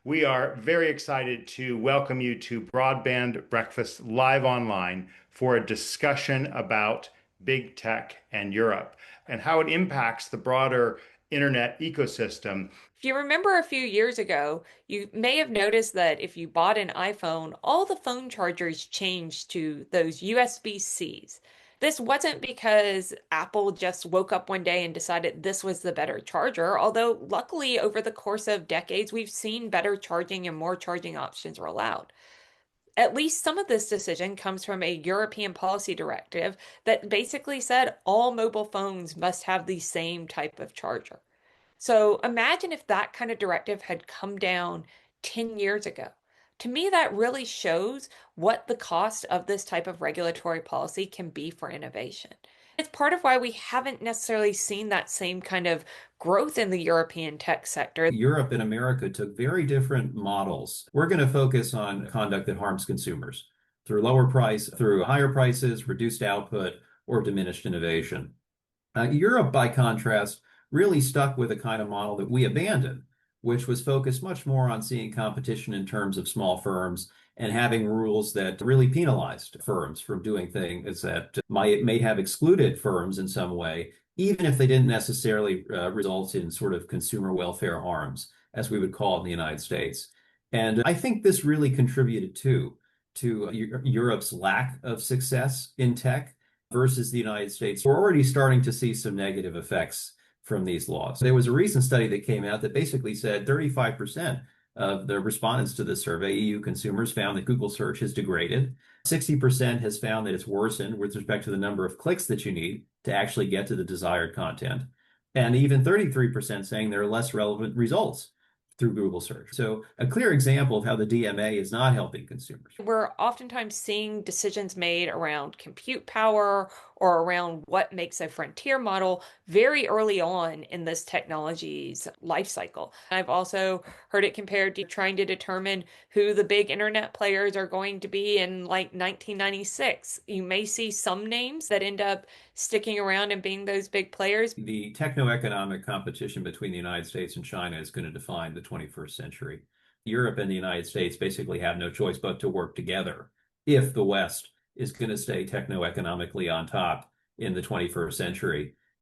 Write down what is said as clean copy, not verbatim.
We are very excited to welcome you to Broadband Breakfast live online for a discussion about big tech and Europe and how it impacts the broader internet ecosystem. If you remember a few years ago, you may have noticed that if you bought an iPhone, all the phone chargers changed to those USB-Cs. This wasn't because Apple just woke up one day and decided this was the better charger, although luckily over the course of decades, we've seen better charging and more charging options roll out. At least some of this decision comes from a European policy directive that basically said all mobile phones must have the same type of charger. So imagine if that kind of directive had come down 10 years ago. To me, that really shows what the cost of this type of regulatory policy can be for innovation. It's part of why we haven't necessarily seen that same kind of growth in the European tech sector. Europe and America took very different models. We're going to focus on conduct that harms consumers through higher prices, reduced output, or diminished innovation. Europe, by contrast, really stuck with a kind of model that we abandoned, which was focused much more on seeing competition in terms of small firms and having rules that really penalized firms from doing things that may have excluded firms in some way, even if they didn't necessarily result in sort of consumer welfare harms, as we would call it in the United States. And I think this really contributed to Europe's lack of success in tech versus the United States. We're already starting to see some negative effects from these laws. There was a recent study that came out that basically said 35% of the respondents to this survey, EU consumers, found that Google search has degraded. 60% has found that it's worsened with respect to the number of clicks that you need to actually get to the desired content. And even 33% saying there are less relevant results through Google search. So a clear example of how the DMA is not helping consumers. We're oftentimes seeing decisions made around compute power or around what makes a frontier model very early on in this technology's life cycle. I've also heard it compared to trying to determine who the big internet players are going to be in like 1996. You may see some names that end up sticking around and being those big players. The techno-economic competition between the United States and China is going to define the 21st century. Europe and the United States basically have no choice but to work together if the West is going to stay techno-economically on top in the 21st century.